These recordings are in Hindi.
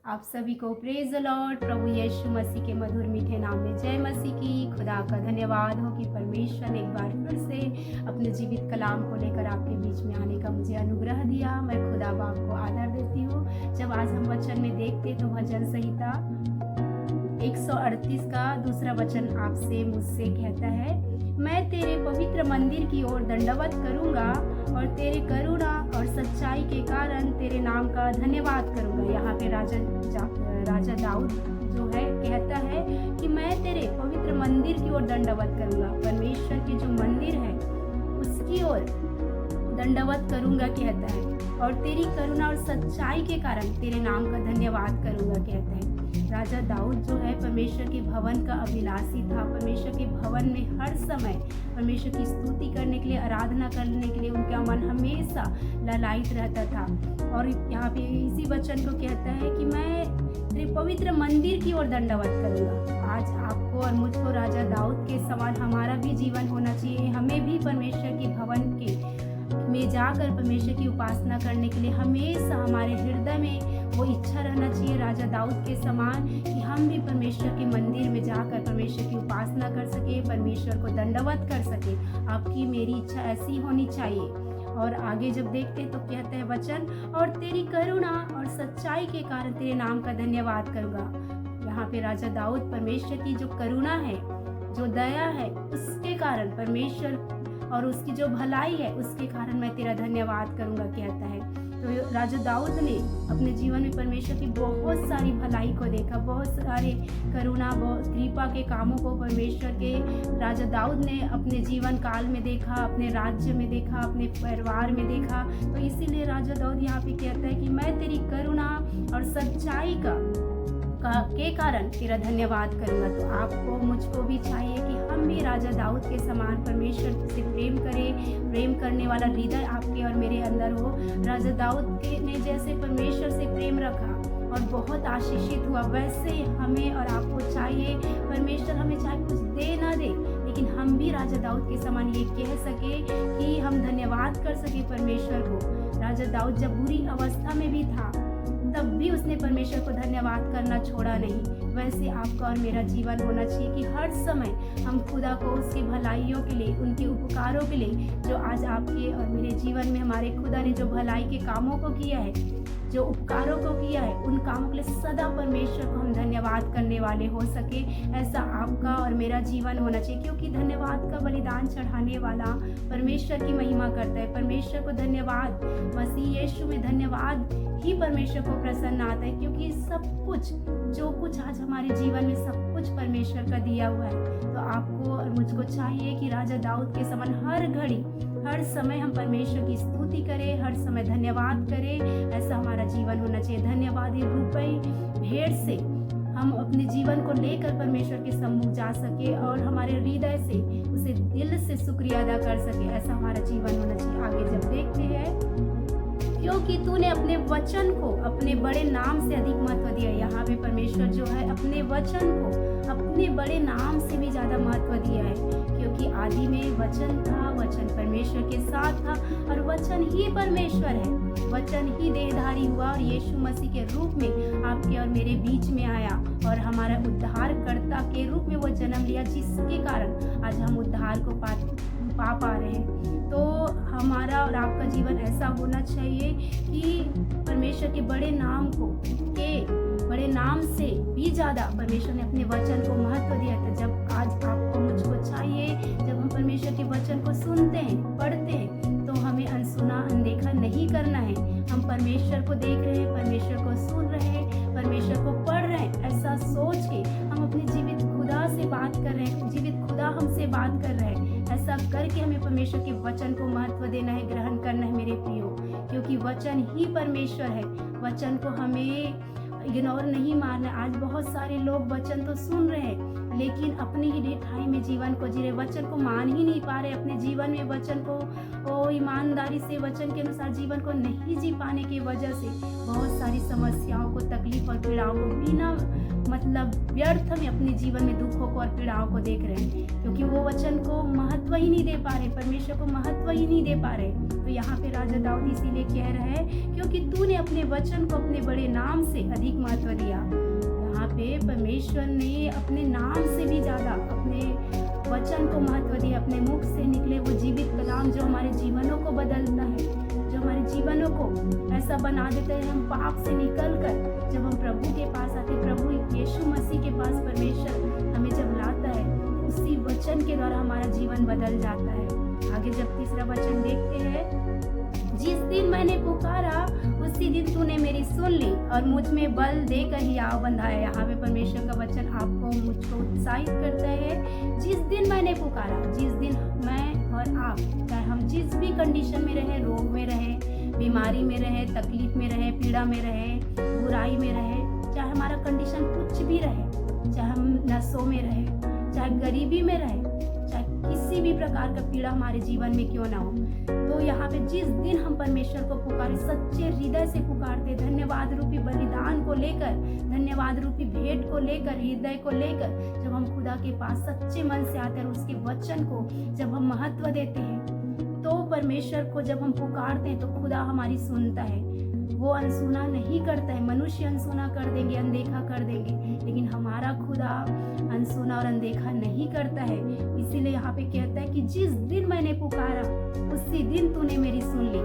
आप सभी को प्रेज द लॉर्ड। प्रभु यीशु मसीह के मधुर मीठे नाम में जय मसीह की। खुदा का धन्यवाद हो कि परमेश्वर ने एक बार फिर से अपने जीवित कलाम को लेकर आपके बीच में आने का मुझे अनुग्रह दिया। मैं खुदा बाप को आदर देती हूँ। जब आज हम वचन में देखते तो भजन संहिता 138 का दूसरा वचन आपसे मुझसे कहता है, मैं तेरे पवित्र मंदिर की ओर दंडवत करूंगा और तेरे करुणा और सच्चाई के कारण तेरे नाम का धन्यवाद करूंगा। यहाँ पे राजा दाऊद जो है कहता है कि मैं तेरे पवित्र मंदिर की ओर दंडवत करूंगा। परमेश्वर के जो मंदिर है उसकी ओर दंडवत करूंगा कहता है, और तेरी करुणा और सच्चाई के कारण तेरे नाम का धन्यवाद करूंगा कहता है। राजा दाऊद जो है परमेश्वर के भवन का अभिलाषी था। परमेश्वर के भवन में हर समय परमेश्वर की स्तुति करने के लिए, आराधना करने के लिए उनका मन हमेशा ललायित रहता था। और यहाँ पे इसी वचन को कहता है कि मैं तेरे पवित्र मंदिर की ओर दंडवत करूंगा। आज आपको और मुझको राजा दाऊद के समान हमारा भी जीवन होना चाहिए। हमें भी परमेश्वर के भवन के में जाकर परमेश्वर की उपासना करने के लिए हमेशा हमारे हृदय में वो इच्छा रहना चाहिए राजा दाऊद के समान, कि हम भी परमेश्वर के मंदिर में जाकर परमेश्वर की उपासना कर सके, परमेश्वर को दंडवत कर सके। आपकी मेरी इच्छा ऐसी होनी चाहिए। और आगे जब देखते तो कहते हैं वचन, और तेरी करुणा और सच्चाई के कारण तेरे नाम का धन्यवाद करूँगा। यहाँ पे राजा दाऊद परमेश्वर की जो करुणा है, जो दया है, उसके कारण परमेश्वर और उसकी जो भलाई है उसके कारण मैं तेरा धन्यवाद करूंगा कहता है। तो राजा दाऊद ने अपने जीवन में परमेश्वर की बहुत सारी भलाई को देखा, बहुत सारे करुणा, बहुत कृपा के कामों को परमेश्वर के राजा दाऊद ने अपने जीवन काल में देखा, अपने राज्य में देखा, अपने परिवार में देखा। तो इसीलिए राजा दाऊद यहाँ पे कहता है कि मैं तेरी करुणा और सच्चाई के कारण तेरा धन्यवाद करूंगा। तो आपको मुझको भी चाहिए कि हम भी राजा दाऊद के समान परमेश्वर से प्रेम करें। प्रेम करने वाला हृदय आपके और मेरे अंदर हो। राजा दाऊद ने जैसे परमेश्वर से प्रेम रखा और बहुत आशीषित हुआ, वैसे हमें और आपको चाहिए। परमेश्वर हमें चाहे कुछ दे ना दे, लेकिन हम भी राजा दाऊद के समान ये कह सके कि हम धन्यवाद कर सके परमेश्वर को। राजा दाऊद जब बुरी अवस्था में भी था तब भी उसने परमेश्वर को धन्यवाद करना छोड़ा नहीं। वैसे आपका और मेरा जीवन होना चाहिए कि हर समय हम खुदा को उसकी भलाइयों के लिए, उनके उपकारों के लिए, जो आज आपके और मेरे जीवन में हमारे खुदा ने जो भलाई के कामों को किया है, जो उपकारों को किया है, उन कामों के लिए सदा परमेश्वर को हम धन्यवाद करने वाले हो सके। ऐसा आपका और मेरा जीवन होना चाहिए, क्योंकि धन्यवाद का बलिदान चढ़ाने वाला परमेश्वर की महिमा करता है। परमेश्वर को धन्यवाद, मसीह यीशु में धन्यवाद ही परमेश्वर को प्रसन्न आता है, क्योंकि सब कुछ, जो कुछ आज हमारे जीवन में सब कुछ परमेश्वर का दिया हुआ है। तो आपको और मुझको चाहिए कि राजा दाऊद के समान हर घड़ी, हर समय हम परमेश्वर की स्तुति करें, हर समय धन्यवाद करें। ऐसा हमारा जीवन होना चाहिए। धन्यवादी रुपये भेड़ से हम अपने जीवन को लेकर परमेश्वर के सम्मुख जा सके और हमारे हृदय से उसे दिल से शुक्रिया अदा कर सके। ऐसा हमारा जीवन होना चाहिए। आगे जब देखते हैं, क्योंकि तूने अपने वचन को अपने बड़े नाम से अधिक महत्व दिया। यहाँ पे परमेश्वर जो है अपने वचन को अपने बड़े नाम से भी ज़्यादा महत्व दिया है, क्योंकि आदि में वचन था, वचन परमेश्वर के साथ था और वचन ही परमेश्वर है। वचन ही देहधारी हुआ और यीशु मसीह के रूप में आपके और मेरे बीच में आया और हमारा उद्धारकर्ता के रूप में वो जन्म लिया, जिसके कारण आज हम उद्धार को पा रहे हैं। तो हमारा और आपका जीवन ऐसा होना चाहिए कि परमेश्वर के बड़े नाम से भी ज़्यादा परमेश्वर ने अपने वचन को महत्व दिया था। जब आज आपको मुझको चाहिए, जब हम परमेश्वर के वचन को सुनते हैं, पढ़ते हैं, तो हमें अनसुना, अनदेखा नहीं करना है। हम परमेश्वर को देख रहे हैं, परमेश्वर को सुन रहे हैं, परमेश्वर को पढ़ रहे हैं, ऐसा सोच के हम अपने जीवित खुदा से बात कर रहे हैं, जीवित खुदा हमसे बात कर रहे हैं। ऐसा करके हमें परमेश्वर के वचन को महत्व देना है, ग्रहण करना है मेरे प्रियो, क्योंकि वचन ही परमेश्वर है। वचन को हमें इग्नोर नहीं मारना। आज बहुत सारे लोग वचन तो सुन रहे हैं, लेकिन अपनी ही ढिठाई में जीवन को जी रहे, वचन को मान ही नहीं पा रहे। अपने जीवन में वचन को ईमानदारी से, वचन के अनुसार जीवन को नहीं जी पाने की वजह से बहुत सारी समस्याओं को, तकलीफ और पीड़ाओं को बिना मतलब व्यर्थ में अपने जीवन में दुखों को और पीड़ाओं को देख रहे हैं, क्योंकि वो वचन को महत्व ही नहीं दे पा रहे, परमेश्वर को महत्व ही नहीं दे पा रहे। तो यहाँ पे राजा दाऊद इसीलिए कह रहा है, क्योंकि तूने अपने वचन को अपने बड़े नाम से अधिक महत्व दिया। यहाँ पे परमेश्वर ने अपने नाम से भी ज़्यादा अपने वचन को महत्व दिया। अपने मुख से निकले वो जीवित कलाम जो हमारे जीवनों को बदलता है, जो हमारे जीवनों को ऐसा बना देता है। हम पाप से निकलकर जब हम प्रभु के पास आते, प्रभु यीशु मसीह के पास परमेश्वर हमें जब लाता है, उसी वचन के द्वारा हमारा जीवन बदल जाता है। आगे जब तीसरा वचन देखते हैं, जिस दिन मैंने पुकारा उसी दिन तूने मेरी सुन ली और मुझ में बल देकर हियाव बंधाया। यहाँ पे परमेश्वर का वचन आपको मुझको उत्साहित करता है। जिस दिन मैंने पुकारा, जिस दिन मैं और आप, चाहे हम जिस भी कंडीशन में रहे, रोग में रहे, बीमारी में रहे, तकलीफ में रहे, पीड़ा में रहे, बुराई में रहे, चाहे हमारा कंडीशन कुछ भी रहे, चाहे हम नशों में रहे, चाहे गरीबी में रहे, चाहे किसी भी प्रकार का पीड़ा हमारे जीवन में क्यों ना हो, तो यहाँ पे जिस दिन हम परमेश्वर को पुकारे, सच्चे हृदय से पुकारते, धन्यवाद रूपी बलिदान को लेकर, धन्यवाद रूपी भेंट को लेकर, हृदय को लेकर, जब हम खुदा के पास सच्चे मन से आते हैं, उसके वचन को जब हम महत्व देते हैं, तो परमेश्वर को जब हम पुकारते हैं तो खुदा हमारी सुनता है। वो अनसुना नहीं करता है। मनुष्य अनसुना कर देंगे, अनदेखा कर देंगे, लेकिन हमारा खुदा अनसुना और अनदेखा नहीं करता है। इसीलिए यहाँ पे कहता है कि जिस दिन मैंने पुकारा उसी दिन तूने मेरी सुन ली।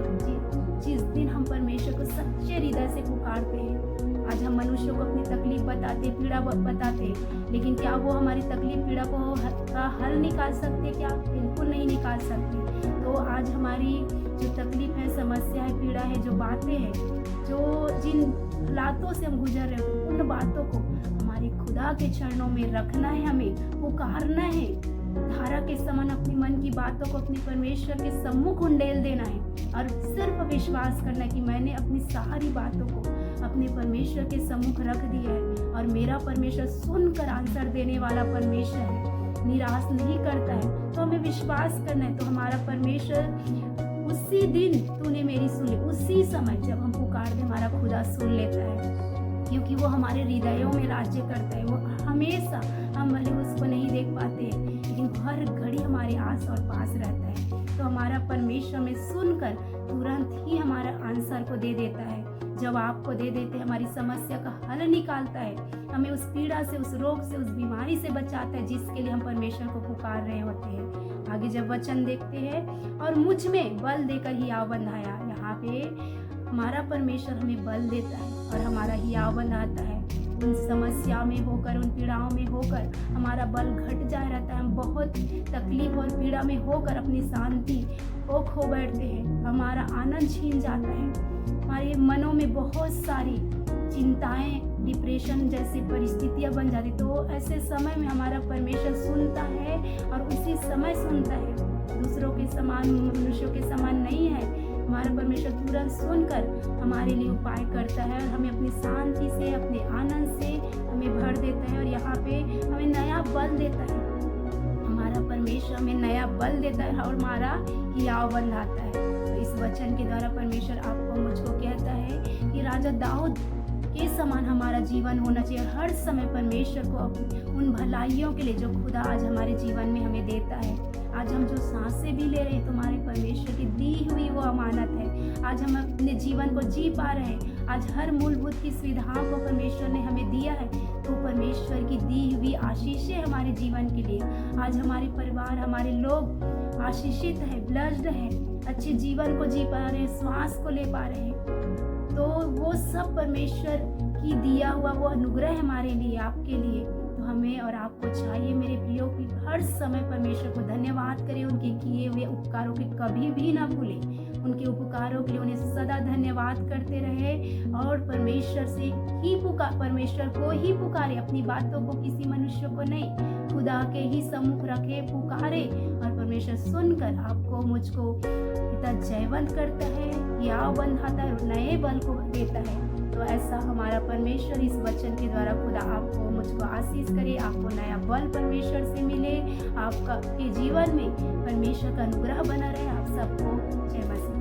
जिस दिन हम परमेश्वर को सच्चे हृदय से पुकारते हैं, आज हम मनुष्यों को अपनी तकलीफ बताते, पीड़ा बताते, लेकिन क्या वो हमारी तकलीफ पीड़ा को का हल निकाल सकते? क्या? बिल्कुल नहीं निकाल सकते। तो आज हमारी जो तकलीफ है, समस्या है, पीड़ा है, जो बातें हैं, जो जिन हालातों से हम गुजर रहे हो, उन बातों को हमारे खुदा के चरणों में रखना है, हमें पुकारना है, धारा के समान अपने मन की बातों को अपने परमेश्वर के सम्मुख उंडेल देना है और सिर्फ विश्वास करना कि मैंने अपनी सारी बातों को अपने परमेश्वर के सम्मुख रख दिया है और मेरा परमेश्वर सुनकर आंसर देने वाला परमेश्वर है, निराश नहीं करता है। तो हमें विश्वास करना है। तो हमारा परमेश्वर उसी दिन तूने मेरी सुनी, उसी समय जब हम पुकारते हमारा खुदा सुन लेता है, क्योंकि वो हमारे हृदयों में राज्य करता है। वो हमेशा, हम भले उसको नहीं देख पाते लेकिन हर घड़ी हमारे आस और पास रहता है। तो हमारा परमेश्वर में सुनकर तुरंत ही हमारा आंसर को दे देता है, जवाब को दे देते हैं, हमारी समस्या का हल निकालता है, हमें उस पीड़ा से, उस रोग से, उस बीमारी से बचाता है जिसके लिए हम परमेश्वर को पुकार रहे होते हैं। आगे जब वचन देखते हैं, और मुझ में बल देकर हियाव बंधाया, यहाँ पे हमारा परमेश्वर हमें बल देता है और हमारा हियाव बंधाता है। उन समस्याओं में होकर, उन पीड़ाओं में होकर हमारा बल घट जा रहता है। हम बहुत तकलीफ और पीड़ा में होकर अपनी शांति को खो बैठते हैं, हमारा आनंद छीन जाता है, हमारे मनों में बहुत सारी चिंताएं, डिप्रेशन जैसी परिस्थितियां बन जाती। तो ऐसे समय में हमारा परमेश्वर सुनता है और उसी समय सुनता है, दूसरों के समान, मनुष्यों के समान नहीं है। हमारा परमेश्वर तुरंत सुनकर हमारे लिए उपाय करता है और हमें अपनी शांति से, अपने आनंद से हमें भर देता है और यहाँ पे हमें नया बल देता है। हमारा परमेश्वर हमें नया बल देता है और हमारा हियाव बंधाता है। तो इस वचन के द्वारा परमेश्वर आपको, मुझको कहता है कि राजा दाऊद के समान हमारा जीवन होना चाहिए। हर समय परमेश्वर को उन भलाइयों के लिए जो खुदा आज हमारे जीवन में हमें देता है, आज हम जो सांसें भी ले रहे हैं तुम्हारे परमेश्वर की दी हुई वो अमानत है। आज हम अपने जीवन को जी पा रहे हैं, आज हर मूलभूत की सुविधाओं को परमेश्वर ने हमें दिया है, तो परमेश्वर की दी हुई आशीषें हमारे जीवन के लिए। आज हमारे परिवार, हमारे लोग आशीषित है, ब्लेस्ड है, अच्छे जीवन को जी पा रहे हैं, श्वास को ले पा रहे हैं। तो वो सब परमेश्वर की दिया हुआ वो अनुग्रह हमारे लिए, आपके लिए। तो हमें और आपको चाहिए मेरे प्रियो की हर समय परमेश्वर को धन्यवाद करें, उनके किए हुए उपकारों के कभी भी ना भूलें, उनके उपकारों के लिए उन्हें सदा धन्यवाद करते रहे और परमेश्वर से ही परमेश्वर को ही पुकारे, अपनी बातों को किसी मनुष्य को नहीं, खुदा के ही सम्मुख रखे, पुकारे और परमेश्वर सुनकर आपको, मुझको पिता जयवंत करता है, हियाव बंधाता है और नए बल को देता है। तो ऐसा हमारा परमेश्वर इस वचन के द्वारा खुदा आपको, मुझको आशीष करे, आपको नया बल परमेश्वर से मिले, आपका के जीवन में परमेश्वर का अनुग्रह बना रहे। आप सबको जय मसीह।